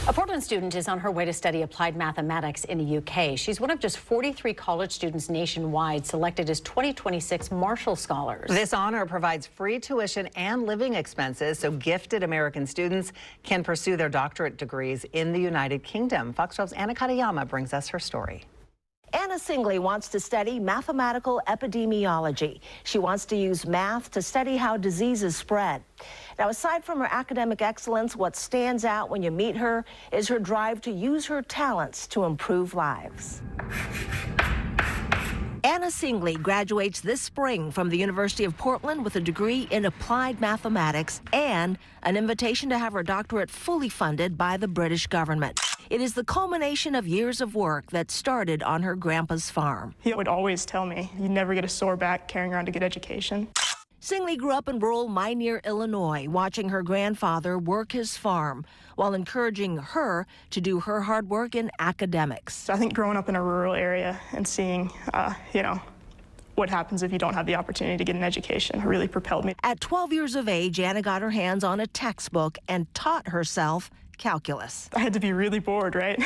A Portland student is on her way to study applied mathematics in the UK. She's one of just 43 college students nationwide selected as 2026 Marshall Scholars. This honor provides free tuition and living expenses so gifted American students can pursue their doctorate degrees in the United Kingdom. Fox 12's Anna Katayama brings us her story. Anna Singley wants to study mathematical epidemiology. She wants to use math to study how diseases spread. Now, aside from her academic excellence, what stands out when you meet her is her drive to use her talents to improve lives. Anna Singley graduates this spring from the University of Portland with a degree in applied mathematics and an invitation to have her doctorate fully funded by the British government. It is the culmination of years of work that started on her grandpa's farm. He would always tell me, you never get a sore back carrying around a good education. Singley grew up in rural Minear, Illinois, watching her grandfather work his farm while encouraging her to do her hard work in academics. So I think growing up in a rural area and seeing, what happens if you don't have the opportunity to get an education really propelled me. At 12 years of age, Anna got her hands on a textbook and taught herself calculus. I had to be really bored, right?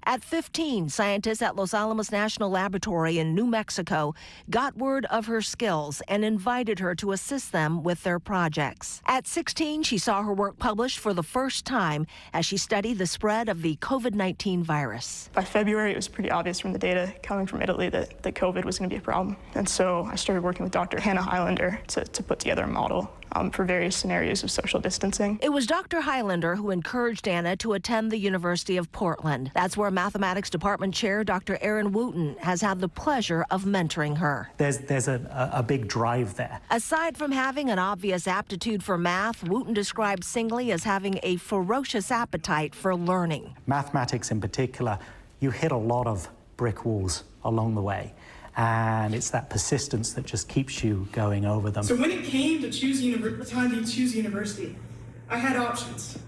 At 15, scientists at Los Alamos National Laboratory in New Mexico got word of her skills and invited her to assist them with their projects. At 16, she saw her work published for the first time as she studied the spread of the COVID-19 virus. By February, it was pretty obvious from the data coming from Italy that COVID was going to be a problem. And so I started working with Dr. Hannah Highlander to put together a model for various scenarios of social distancing. It was Dr. Highlander who encouraged Anna to attend the University of Portland. That's where Mathematics Department Chair Dr. Aaron Wooten has had the pleasure of mentoring her. There's a big drive there. Aside from having an obvious aptitude for math, Wooten described Singley as having a ferocious appetite for learning. Mathematics in particular, you hit a lot of brick walls along the way. And it's that persistence that just keeps you going over them. So when it came to time to choose university, I had options.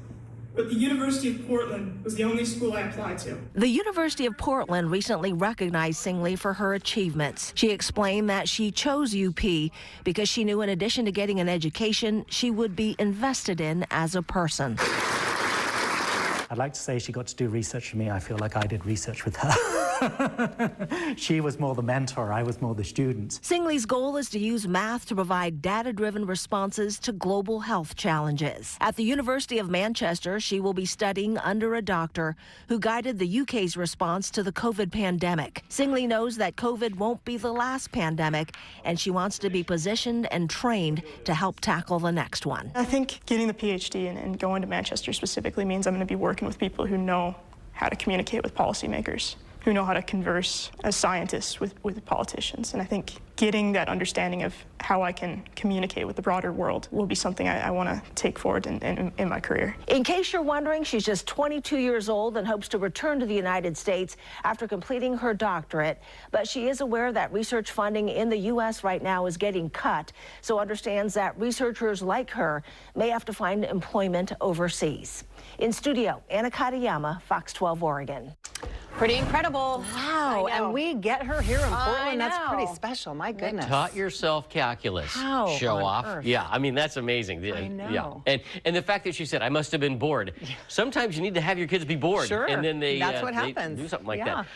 But the University of Portland was the only school I applied to. The University of Portland recently recognized Singley for her achievements. She explained that she chose UP because she knew in addition to getting an education, she would be invested in as a person. I'd like to say she got to do research with me. I feel like I did research with her. She was more the mentor, I was more the student. Singley's goal is to use math to provide data-driven responses to global health challenges. At the University of Manchester, she will be studying under a doctor who guided the UK's response to the COVID pandemic. Singley knows that COVID won't be the last pandemic, and she wants to be positioned and trained to help tackle the next one. I think getting the PhD and going to Manchester specifically means I'm going to be working with people who know how to communicate with policymakers, who know how to converse as scientists with politicians. And I think getting that understanding of how I can communicate with the broader world will be something I want to take forward in my career. In case you're wondering, she's just 22 years old and hopes to return to the United States after completing her doctorate. But she is aware that research funding in the U.S. right now is getting cut, so understands that researchers like her may have to find employment overseas. In studio, Anna Katayama, Fox 12 Oregon. Pretty incredible. Wow, and we get her here in Portland. That's know. pretty special. My goodness. Taught yourself calculus. How Show on off. earth? Yeah, I mean, that's amazing. I know. Yeah. And the fact that she said, I must have been bored. Sometimes you need to have your kids be bored. Sure. And then That's what they happens. do something like Yeah. that.